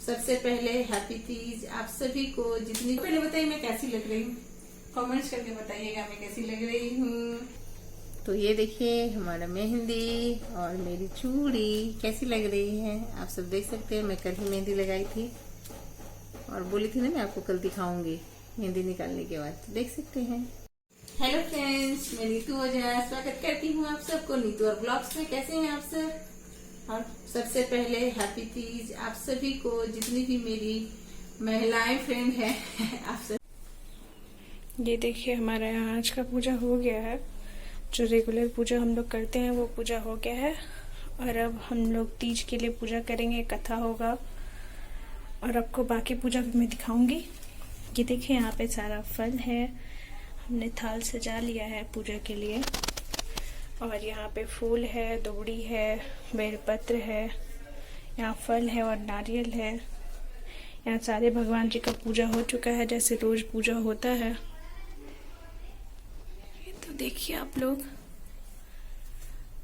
सबसे पहले हैप्पी तीज आप सभी को। जितनी पहले बताइए मैं कैसी लग रही हूँ, कमेंट्स करके बताइएगा मैं कैसी लग रही हूँ। तो ये देखिए हमारा मेहंदी और मेरी चूड़ी कैसी लग रही है, आप सब देख सकते हैं। मैं कल ही मेहंदी लगाई थी और बोली थी ना मैं आपको कल दिखाऊंगी मेहंदी निकालने के बाद, देख सकते हैं। हेलो फ्रेंड्स, मैं नीतू ओझा स्वागत करती हूँ आप सबको नीतू और ब्लॉग्स में। कैसे हैं आप सब? और सबसे पहले हैप्पी तीज आप सभी को, जितनी भी मेरी महिलाएं फ्रेंड हैं आप सब। ये देखिए हमारा यहाँ आज का पूजा हो गया है। जो रेगुलर पूजा हम लोग करते हैं वो पूजा हो गया है और अब हम लोग तीज के लिए पूजा करेंगे, कथा होगा और आपको बाकी पूजा भी मैं दिखाऊंगी। ये देखिए यहाँ पे सारा फल है, हमने थाल सजा लिया है पूजा के लिए और यहाँ पे फूल है, दौड़ी है, बेलपत्र है, यहाँ फल है और नारियल है। यहाँ सारे भगवान जी का पूजा हो चुका है जैसे रोज पूजा होता है। तो देखिए आप लोग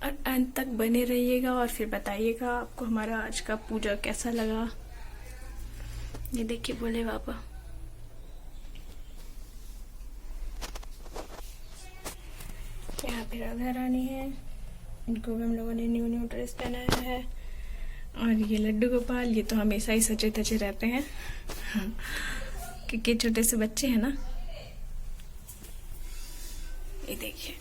और अंत तक बने रहिएगा और फिर बताइएगा आपको हमारा आज का पूजा कैसा लगा। ये देखिए बोले बाबा। यहाँ पे राधा रानी है, इनको भी हम लोगों ने न्यू न्यू ड्रेस पहनाया है। और ये लड्डू गोपाल, ये तो हमेशा ही सचे धजे रहते हैं क्योंकि छोटे से बच्चे हैं ना। ये देखिए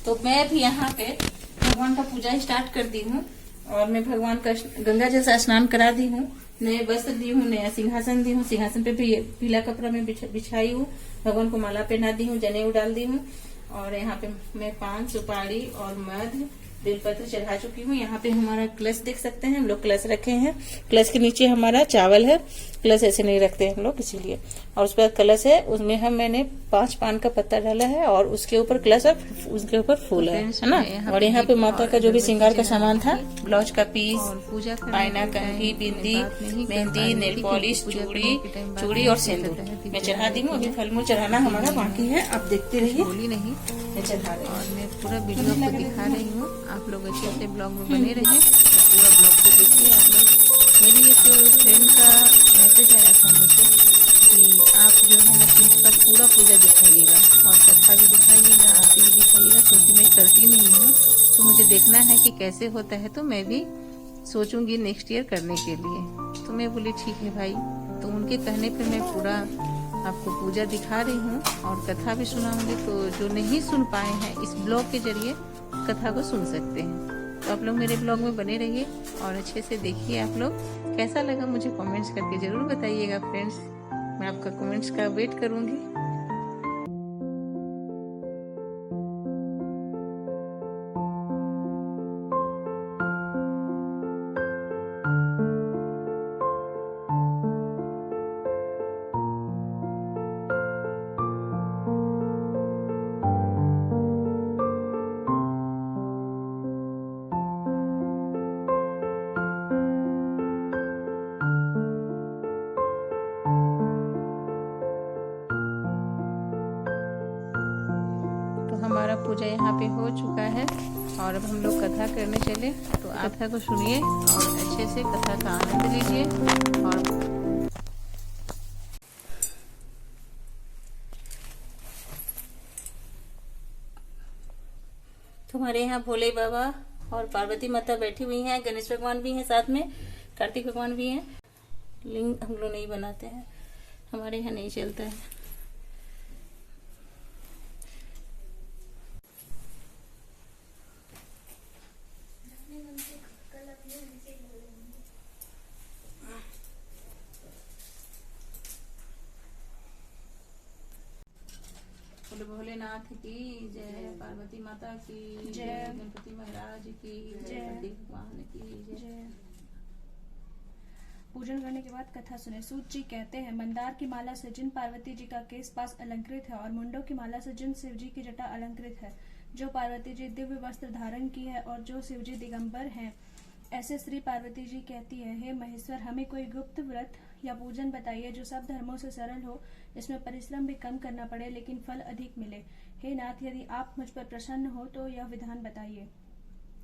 तो मैं भी यहाँ पे भगवान का पूजा स्टार्ट कर दी हूँ और मैं भगवान का गंगा जैसा स्नान करा दी हूँ, नए वस्त्र दी हूँ, नया सिंहासन दी हूँ। सिंहासन पे भी पीला कपड़ा में बिछाई हूँ, भगवान को माला पहना दी हूँ, जनेऊ डाल दी हूँ और यहाँ पे मैं पान सुपारी और मध बेलपत्र चढ़ा चुकी हूँ। यहाँ पे हमारा कलश देख सकते हैं, हम लोग कलश रखे हैं। कलश के नीचे हमारा चावल है, कलश ऐसे नहीं रखते हम लोग इसीलिए। और उस पर कलश है, उसमें मैंने 5 पान का पत्ता डाला है और उसके ऊपर कलश और उसके ऊपर फूल है ना। और यहाँ पे माता का जो भी श्रृंगार का सामान था, ब्लाउज का पीस, आईना, कंघी, बिंदी, मेहंदी, नेल पॉलिश, चूड़ी और सिंदूर मैं चढ़ा दी हूँ। अभी फल मूल चढ़ाना हमारा बाकी है, आप देखते रहिए। मैं चढ़ा रही हूँ और मैं पूरा वीडियो आपको दिखा रही हूँ। आप लोग अच्छे से ब्लॉग में बने रहे और पूरा ब्लॉग को देखिए आप लोग। मेरी एक फ्रेंड का मैसेज आया था मुझे कि आप जो है ना तीज पर पूरा पूजा दिखाइएगा और कथा भी दिखाइएगा, आरती भी दिखाइएगा, क्योंकि मैं करती नहीं हूँ तो मुझे देखना है कि कैसे होता है। तो मैं भी सोचूंगी नेक्स्ट ईयर करने के लिए। तो मैं बोली ठीक है भाई। तो उनके कहने पर मैं पूरा आपको पूजा दिखा रही हूँ और कथा भी सुनाऊंगी। तो जो नहीं सुन पाए हैं इस ब्लॉग के जरिए कथा को सुन सकते हैं। तो आप लोग मेरे ब्लॉग में बने रहिए और अच्छे से देखिए। आप लोग कैसा लगा मुझे कमेंट्स करके जरूर बताइएगा फ्रेंड्स, मैं आपका कमेंट्स का वेट करूंगी। हमारा पूजा यहाँ पे हो चुका है और अब हम लोग कथा करने चले। तो आप कथा को सुनिए और अच्छे से कथा का आनंद लीजिए। और तुम्हारे यहाँ भोले बाबा और पार्वती माता बैठी हुई हैं, गणेश भगवान भी हैं, साथ में कार्तिक भगवान भी हैं। लिंग हम लोग नहीं बनाते हैं, हमारे यहाँ नहीं चलता है। भोलेनाथ की जय, पार्वती माता की जय, गणपति महाराज की जय, कार्तिक भगवान की जय। पूजन करने के बाद कथा सुने। सूत जी कहते हैं, मंदार की माला से जिन पार्वती जी का केस पास अलंकृत है और मुंडों की माला से जिन शिव जी की जटा अलंकृत है, जो पार्वती जी दिव्य वस्त्र धारण की है और जो शिव जी दिगंबर हैं, ऐसे श्री पार्वती जी कहती है, हे महेश्वर, हमें कोई गुप्त व्रत या पूजन बताइए जो सब धर्मों से सरल हो, जिसमें परिश्रम भी कम करना पड़े लेकिन फल अधिक मिले। हे नाथ, यदि आप मुझ पर प्रसन्न हो तो यह विधान बताइए।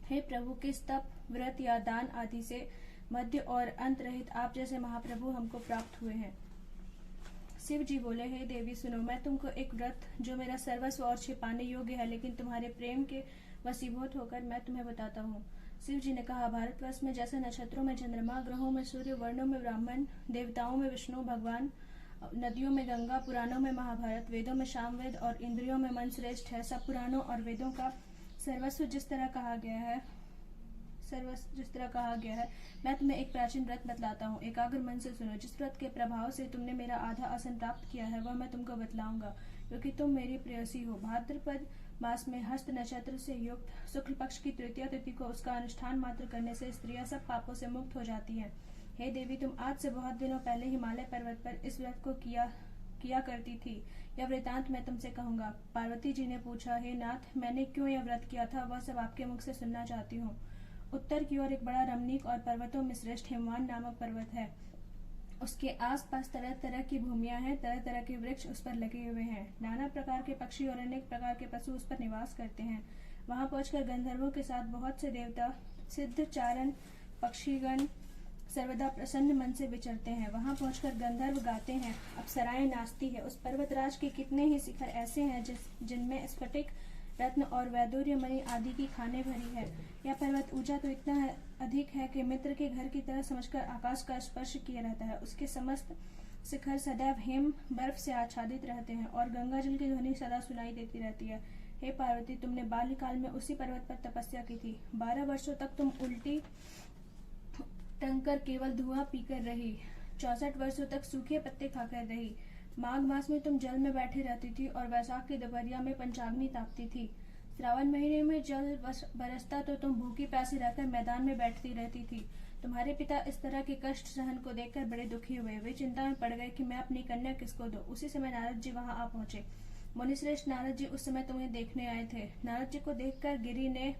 हे प्रभु, किस तप, व्रत या दान आदि से मध्य और अंत रहित आप जैसे महाप्रभु हमको प्राप्त हुए हैं। शिव जी बोले, हे देवी सुनो, मैं तुमको एक व्रत जो मेरा सर्वस्व और छिपाने योग्य है लेकिन तुम्हारे प्रेम के वशीभूत होकर मैं तुम्हें बताता हूँ। शिव जी ने कहा, भारतवर्ष में जैसे नक्षत्रों में चंद्रमा, ग्रहों में सूर्य, वर्णों में ब्राह्मण, देवताओं में विष्णु भगवान, नदियों में गंगा, पुराणों में महाभारत, वेदों में सामवेद और इंद्रियों में मन श्रेष्ठ है, सब पुराणों और वेदों का सर्वस्व जिस तरह कहा गया है, मैं तुम्हें एक प्राचीन व्रत बतलाता हूँ। एकाग्र मन से सुनो। जिस व्रत के प्रभाव से तुमने मेरा आधा आसन प्राप्त किया है वह मैं तुमको बतलाऊंगा, क्योंकि तुम मेरी प्रेयसी हो। भाद्रपद मास में हस्त नक्षत्र से युक्त शुक्ल पक्ष की तृतीया तिथि को उसका अनुष्ठान मात्र करने से स्त्रियां सब पापों से मुक्त हो जाती हैं। हे देवी, तुम आज से बहुत दिनों पहले हिमालय पर्वत पर इस व्रत को किया करती थी। यह वृतांत मैं तुमसे कहूंगा। पार्वती जी ने पूछा, हे नाथ, मैंने क्यों यह व्रत किया था वह सब आपके मुख से सुनना चाहती हूँ। उत्तर की ओर एक बड़ा रमणीक और पर्वतों में श्रेष्ठ हिमवान नामक पर्वत है। उसके आसपास तरह तरह की भूमियां हैं, तरह तरह के वृक्ष उस पर लगे हुए हैं। नाना प्रकार के पक्षी और अनेक प्रकार के पशु उस पर निवास करते हैं। वहां पहुंचकर गंधर्वों के साथ बहुत से देवता, सिद्ध, चारण, पक्षीगण सर्वदा प्रसन्न मन से विचरते हैं। वहां पहुंचकर गंधर्व गाते हैं, अप्सराएं नाचती है। उस पर्वतराज के कितने ही शिखर ऐसे हैं जिनमें स्फटिक, रत्न और वैदूर्य मणि आदि की खाने भरी है। यह पर्वत ऊंचा तो इतना अधिक है कि मित्र के घर की तरह समझकर आकाश का स्पर्श किए रहता है। उसके समस्त शिखर सदैव हिम बर्फ से आच्छादित रहते हैं और गंगा जल की ध्वनि सदा सुनाई देती रहती है। हे पार्वती, तुमने बाल्यकाल में उसी पर्वत पर तपस्या की थी। 12 वर्षों तक तुम उल्टी टंकर केवल धुआं पीकर रही। 64 वर्षों तक सूखे पत्ते खाकर रही। माघ मास में तुम जल में बैठे रहती थी और वैशाख की दोपहरिया में पंचाग्नि तापती थी। श्रावण महीने में जल बरसता तो तुम भूखी प्यासी रहकर मैदान में बैठती रहती थी। तुम्हारे पिता इस तरह के कष्ट सहन को देखकर बड़े दुखी हुए। वे चिंता में पड़ गए कि मैं अपनी कन्या किसको दूं। उसी समय नारद जी वहां आ पहुंचे। मुनिश्रेष्ठ नारद जी उस समय तुम्हें देखने आए थे। नारद जी को देखकर गिरि ने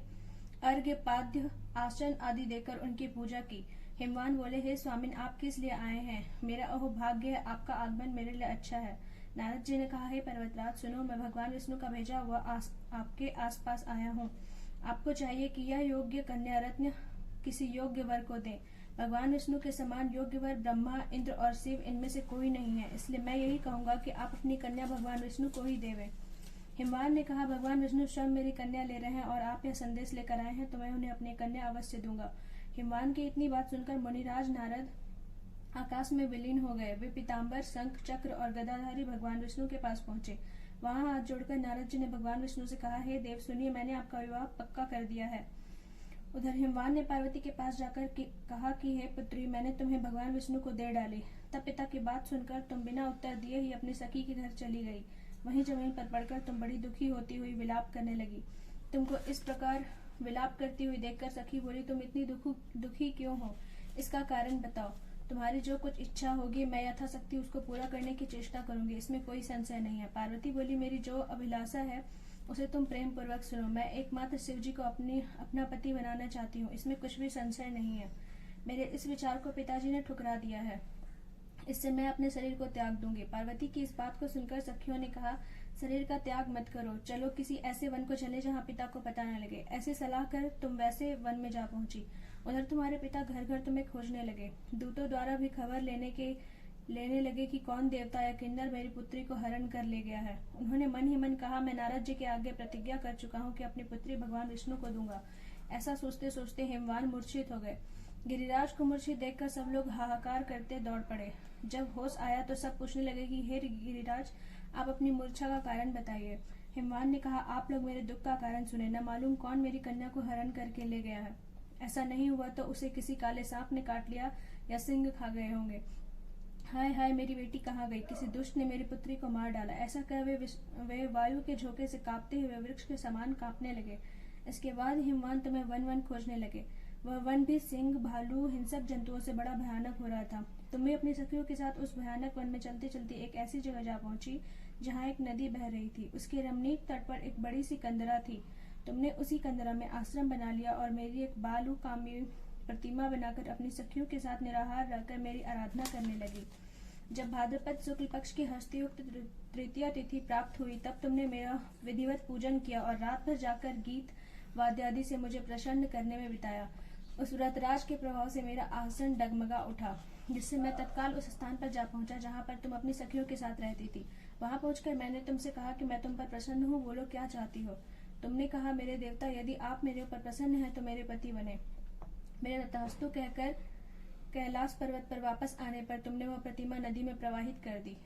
अर्घ्य, पाद्य, आसन आदि देकर उनकी पूजा की। हिमवान बोले, हे स्वामिन, आप किस लिए आए हैं? मेरा अहो भाग्य है, आपका आगमन मेरे लिए अच्छा है। नारद जी ने कहा, हे पर्वतराज सुनो, मैं भगवान विष्णु का भेजा हुआ आपके आसपास आया हूँ। आपको चाहिए कि यह योग्य कन्या रत्न किसी योग्य वर को दें। भगवान विष्णु के समान योग्य वर ब्रह्मा, इंद्र और शिव इनमें से कोई नहीं है, इसलिए मैं यही कहूंगा कि आप अपनी कन्या भगवान विष्णु को ही देवें। हिमवान ने कहा, भगवान विष्णु स्वयं मेरी कन्या ले रहे हैं और आप यह संदेश लेकर आए हैं तो मैं उन्हें अपनी कन्या अवश्य दूंगा। हिमवान की इतनी बात सुनकर मुनिराज नारद आकाश में विलीन हो गए। वे पीताम्बर, शंख, चक्र और गदाधारी भगवान विष्णु के पास पहुंचे। वहां हाथ जोड़कर नारद जी ने भगवान विष्णु से कहा, हे देव सुनिए, मैंने आपका विवाह पक्का कर दिया है। उधर हिमवान ने पार्वती के पास जाकर कहा कि हे पुत्री, मैंने तुम्हें भगवान विष्णु को दे डाली। तब पिता की बात सुनकर तुम बिना उत्तर दिए ही अपनी सखी के घर चली गई। वहीं जमीन पर पड़कर तुम बड़ी दुखी होती हुई विलाप करने लगी। तुमको इस प्रकार विलाप करती हुई देखकर सखी बोली, तुम इतनी दुखी क्यों हो? इसका कारण बताओ। तुम्हारी जो कुछ इच्छा होगी मैं यथाशक्ति उसको पूरा करने की चेष्टा करूंगी, इसमें कोई संशय नहीं है। पार्वती बोली, मेरी जो अभिलाषा है उसे तुम प्रेम पूर्वक सुनो। मैं एकमात्र शिव जी को अपना पति बनाना चाहती हूँ, इसमें कुछ भी संशय नहीं है। मेरे इस विचार को पिताजी ने ठुकरा दिया है, इससे मैं अपने शरीर को त्याग दूंगी। पार्वती की इस बात को सुनकर सखियों ने कहा, शरीर का त्याग मत करो, चलो किसी ऐसे वन को चले जहाँ पिता को पता न लगे। ऐसी सलाह कर तुम वैसे वन में जा पहुंची। उधर तुम्हारे पिता घर घर तुम्हें खोजने लगे। दूतों द्वारा भी खबर लेने लगे कि कौन देवता या किन्नर मेरी पुत्री को हरण कर ले गया है। उन्होंने मन ही मन कहा, मैं नारद जी के आगे प्रतिज्ञा कर चुका हूँ कि अपनी पुत्री भगवान विष्णु को दूंगा। ऐसा सोचते सोचते हिमवान मूर्छित हो गए। गिरिराज को मूर्छित देखकर सब लोग हाहाकार करते दौड़ पड़े। जब होश आया तो सब पूछने लगे कि हे गिरिराज, आप अपनी मूर्छा का कारण बताइए। हिमवान ने कहा, आप लोग मेरे दुख का कारण सुने। न मालूम कौन मेरी कन्या को हरण करके ले गया है। ऐसा नहीं हुआ तो उसे किसी काले सांप ने काट लिया या सिंह खा गए होंगे। हाय हाय, मेरी बेटी कहाँ गई? किसी दुष्ट ने मेरी पुत्री को मार डाला। ऐसा कह वे वायु के झोंके से कांपते हुए वृक्ष के समान कांपने लगे। इसके बाद हिमवान तुम्हें वन खोजने लगे। वह वन भी सिंह, भालू, हिंसक जंतुओं से बड़ा भयानक हो रहा था। तुम भी अपनी सखियों के साथ उस भयानक वन में चलते चलते एक ऐसी जगह जा पहुंची जहाँ एक नदी बह रही थी। उसके रमणीक तट पर एक बड़ी सी कंदरा थी। तुमने उसी कंदरा में आश्रम बना लिया और मेरी एक बालू कामी प्रतिमा बनाकर अपनी सखियों के साथ निराहार रहकर मेरी आराधना करने लगी। जब भाद्रपद शुक्ल पक्ष की हस्तियुक्त तृतीया तिथि प्राप्त हुई तब तुमने मेरा विधिवत पूजन किया और रात भर जाकर गीत वाद्य आदि से मुझे प्रसन्न करने में बिताया। उस व्रतराज के प्रभाव से मेरा आसन डगमगा उठा, जिससे मैं तत्काल उस स्थान पर जा पहुंचा जहां पर तुम अपनी सखियों के साथ रहती थी। वहां पहुंचकर मैंने तुमसे कहा कि मैं तुम पर प्रसन्न हूँ, बोलो क्या चाहती हो। तुमने कहा, मेरे देवता, यदि आप मेरे ऊपर प्रसन्न हैं तो मेरे पति बने। मेरे तथास्तु कहकर कैलाश पर्वत पर वापस आने पर तुमने वह प्रतिमा नदी में प्रवाहित कर दी।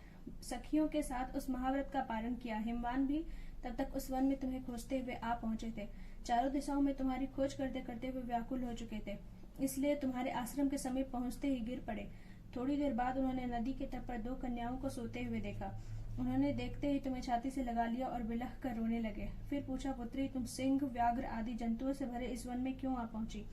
सखियों के साथ उस महाव्रत का पालन किया। हिमवान भी तब तक उस वन में तुम्हें खोजते हुए आ पहुंचे थे। चारों दिशाओं में तुम्हारी खोज करते करते हुए व्याकुल हो चुके थे, इसलिए तुम्हारे आश्रम के समीप पहुंचते ही गिर पड़े। थोड़ी देर बाद उन्होंने नदी के तट पर 2 कन्याओं को सोते हुए देखा। उन्होंने देखते ही तुम्हें छाती से लगा लिया और बिलख कर रोने लगे। फिर पूछा, पुत्री, तुम सिंह, व्याघ्र आदि जंतुओं से भरे इस वन में क्यों आ पहुंची?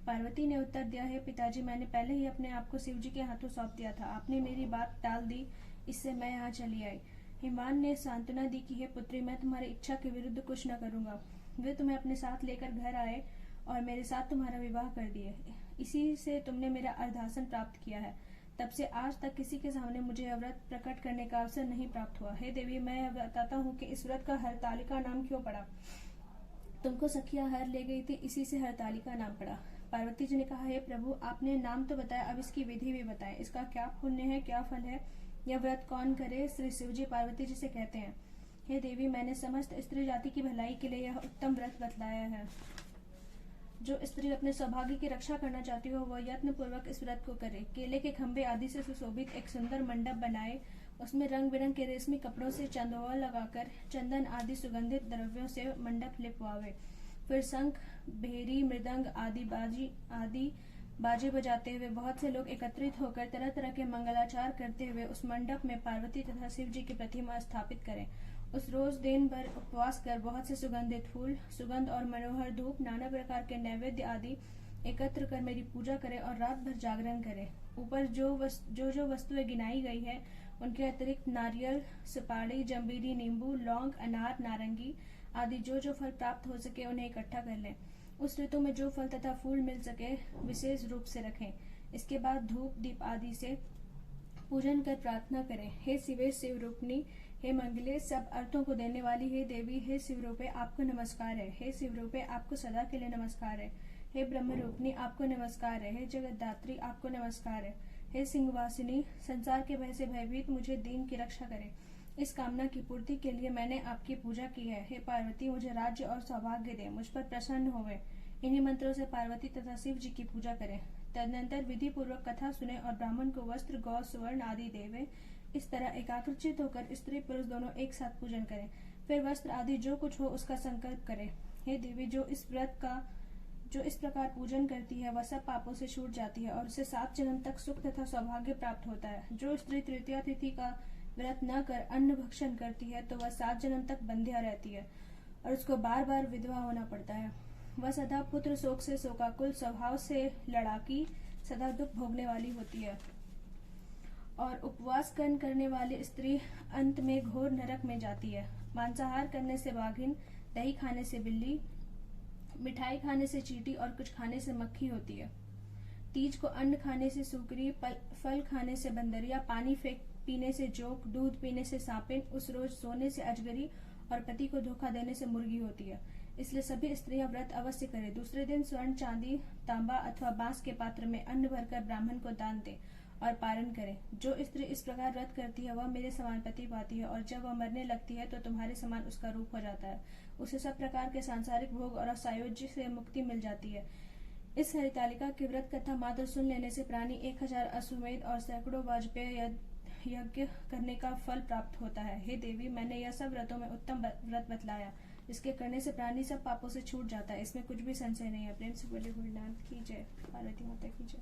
पार्वती ने उत्तर दिया, हे पिताजी, मैंने पहले ही अपने आप को शिव जी के हाथों सौंप दिया था। आपने मेरी बात टाल दी, इससे मैं यहाँ चली आई। हिमवान ने सांत्वना दी कि हे पुत्री, मैं तुम्हारी इच्छा के विरुद्ध कुछ न करूंगा। वे तुम्हें अपने साथ लेकर घर आए और मेरे साथ तुम्हारा विवाह कर दिए। इसी से तुमने मेरा अर्धासन प्राप्त किया है। तब से आज तक किसी के सामने मुझे यह व्रत प्रकट करने का अवसर नहीं प्राप्त हुआ। हे देवी, मैं यह बताता हूँ कि इस व्रत का हरतालिका नाम क्यों पड़ा। तुमको सखिया हर ले गई थी, इसी से हरतालिका नाम पड़ा। पार्वती जी ने कहा, हे प्रभु, आपने नाम तो बताया, अब इसकी विधि भी बताएं। इसका क्या पुण्य है, क्या फल है, यह व्रत कौन करे? श्री शिव जी पार्वती जी से कहते हैं, हे देवी, मैंने समस्त स्त्री जाति की भलाई के लिए यह उत्तम व्रत बतलाया है। जो स्त्री अपने सौभाग्य की रक्षा करना चाहती हो वह यत्न पूर्वक इस व्रत को करे। केले के खंभे आदि से सुशोभित एक सुंदर मंडप बनाए, उसमें रंग बिरंग के रेशमी कपड़ों से चंदोवा लगाकर चंदन आदि सुगंधित द्रव्यों से मंडप लिपवावे। फिर शंख, भेरी, मृदंग आदि बाजे बजाते हुए बहुत से लोग एकत्रित होकर तरह तरह के मंगलाचार करते हुए उस मंडप में पार्वती तथा शिव जी की प्रतिमा स्थापित करें। उस रोज दिन भर उपवास कर बहुत से सुगंधित फूल, सुगंध और मनोहर धूप, नाना प्रकार के नैवेद्य आदि एकत्र कर मेरी पूजा करें और रात भर जागरण करें। ऊपर जो वस्तुएं गिनाई गई है उनके अतिरिक्त नारियल, सुपारी, जंबीरी, नींबू, लौंग, अनार, नारंगी आदि जो फल प्राप्त हो सके उन्हें इकट्ठा कर लें। उस ऋतु में जो फल तथा फूल मिल सके विशेष रूप से रखें। इसके बाद धूप दीप आदि से पूजन कर प्रार्थना करें। हे शिवे, शिव रूपनी, हे मंगले, सब अर्थों को देने वाली हे देवी, हे शिव रूपे, आपको नमस्कार है। हे शिव रूपे, आपको सदा के लिए नमस्कार है। हे ब्रह्म रूपनी, आपको नमस्कार है। हे जगतदात्री, आपको नमस्कार है। हे सिंहवासिनी, संसार के भय से भयभीत मुझे दीन की रक्षा करें। इस कामना की पूर्ति के लिए मैंने आपकी पूजा की है। हे पार्वती, मुझे राज्य और सौभाग्य दे, मुझ पर प्रसन्न होवे। इन्हीं मंत्रों से पार्वती तथा शिव जी की पूजा करें। तदनंतर विधि पूर्वक कथा सुने और ब्राह्मण को वस्त्र, गौ, सुवर्ण आदि देवे। इस तरह एकाग्रचित होकर स्त्री पुरुष दोनों एक साथ पूजन करें। फिर वस्त्र आदि जो कुछ हो उसका संकल्प करें। हे देवी, जो इस प्रकार पूजन करती है वह सब पापों से छूट जाती है और उसे 7 जन्म तक सुख तथा सौभाग्य प्राप्त होता है। जो स्त्री तृतीया तिथि का व्रत न कर अन्न भक्षण करती है तो वह 7 जन्म तक बंध्या रहती है और उसको बार बार विधवा होना पड़ता है। वह सदा पुत्र शोक से शोकाकुल, स्वभाव से लड़ाकी, सदा दुख भोगने वाली होती है। और उपवास करने वाली स्त्री अंत में घोर नरक में जाती है। मांसाहार करने से बाघिन, दही खाने से बिल्ली, मिठाई खाने से चींटी और कुछ खाने से मक्खी होती है। तीज को अन्न खाने से सूकरी, फल खाने से बंदरिया, पानी पीने से जोक, दूध पीने से सांपिन, उस रोज सोने से अजगरी और पति को धोखा देने से मुर्गी होती है। इसलिए सभी स्त्रियां व्रत अवश्य करें। दूसरे दिन स्वर्ण, चांदी, तांबा अथवा बांस के पात्र में अन्न भरकर ब्राह्मण को दान दे और पारण करें। जो स्त्री इस प्रकार व्रत करती है वह मेरे समान पति पाती है और जब वह मरने लगती है तो तुम्हारे समान उसका रूप हो जाता है। उसे सब प्रकार के सांसारिक भोग और असंयोज्य से मुक्ति मिल जाती है। इस हरितालिका की व्रत कथा मात्र सुन लेने से प्राणी 1000 अश्वमेध और सैकड़ों वाजपेय यज्ञ करने का फल प्राप्त होता है। हे देवी, मैंने यह सब व्रतों में उत्तम व्रत बतलाया जिसके करने से प्राणी सब पापों से छूट जाता है। इसमें कुछ भी संशय नहीं है। प्रेम से बोले भोलेनाथ की जय, पार्वती माता की जय।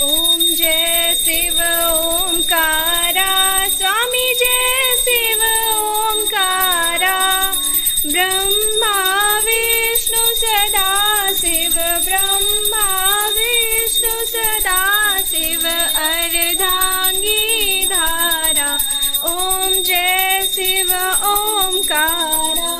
ओम जय शिव ओंकारा, स्वामी जय शिव ओंकारा। ब्रह्मा विष्णु सदा शिव, ब्रह्मा विष्णु सदा शिव, अर्धांगी धारा। ओम जय शिव ओंकारा,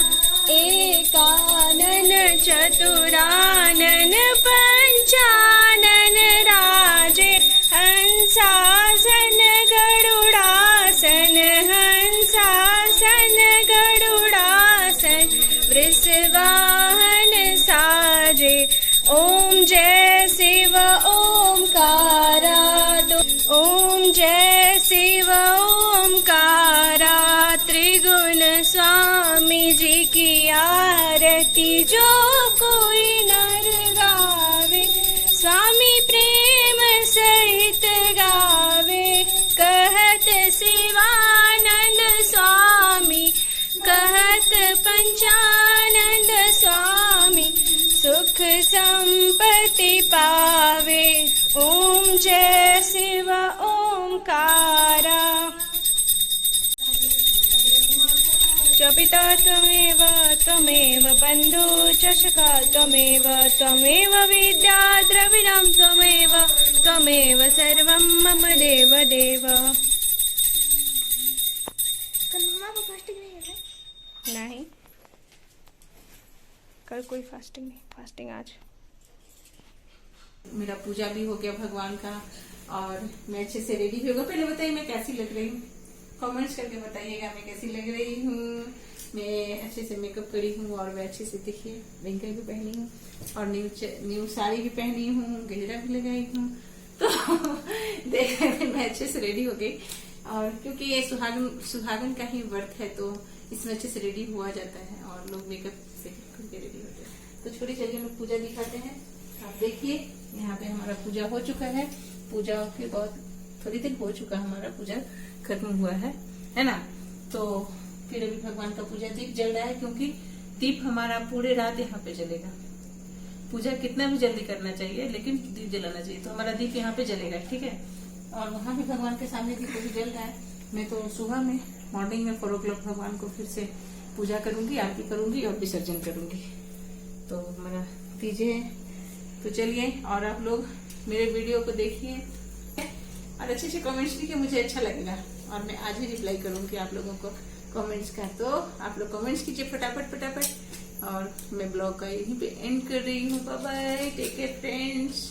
एक कानन चतुरानन पंचानन राजे हंसासन गरुडासन हंसासन गरुडासन वृषवाहन साजे। ओम जय शिव ओमकारा ओम जय शिव ओमकारा। त्रिगुण स्वामी जी की आरती जो कोई नर गावे, स्वामी प्रेम सहित गावे। कहत शिवानंद स्वामी कहत पंचानंद स्वामी, सुख संपत्ति पावे। ओम जय शिव ओमकारा। च पिता त्वमेव त्वमेव बन्धु च सखा त्वमेव त्वमेव विद्या द्रविणं त्वमेव त्वमेव सर्वं मम देव देव। नहीं, कल कोई फास्टिंग नहीं, फास्टिंग आज। मेरा पूजा भी हो गया भगवान का और मैं अच्छे से रेडी भी हो गया। पहले बताइए मैं कैसी लग रही हूँ, कमेंट्स करके बताइएगा मैं कैसी लग रही हूँ। मैं अच्छे से मेकअप करी हूँ और मैं अच्छे से देखिए बैंगल भी पहनी हूँ और न्यू साड़ी भी पहनी हूँ, गजरा भी लगाई हूँ। तो देखिए मैं अच्छे से रेडी हो गई और क्योंकि ये सुहागन का ही व्रत है तो इसमें अच्छे से रेडी हुआ जाता है और लोग मेकअप से करके रेडी होते हैं। तो छोटी चलिए हम पूजा दिखाते हैं। आप देखिए यहाँ पे हमारा पूजा हो चुका है। पूजा के बहुत थोड़ी देर हो चुका हमारा पूजा खत्म हुआ है ना। तो फिर अभी भगवान का पूजा दीप जल रहा है क्योंकि दीप हमारा पूरे रात यहाँ पे जलेगा। पूजा कितना भी जल्दी करना चाहिए लेकिन दीप जलाना चाहिए, तो हमारा दीप यहाँ पे जलेगा, ठीक है। और वहाँ भी भगवान के सामने दीप भी जल रहा है। मैं तो सुबह में मॉर्निंग में 4 o'clock भगवान को फिर से पूजा करूंगी, आरती करूंगी और विसर्जन करूंगी। तो हमारा तीज है। तो चलिए और आप लोग मेरे वीडियो को देखिए और अच्छे से कमेंट्स लिखिए, मुझे अच्छा लगेगा और मैं आज ही रिप्लाई करूंगी आप लोगों को कमेंट्स का। तो आप लोग कमेंट्स कीजिए फटाफट फटाफट और मैं ब्लॉग का यहीं पे एंड कर रही हूँ। Bye bye, take care friends.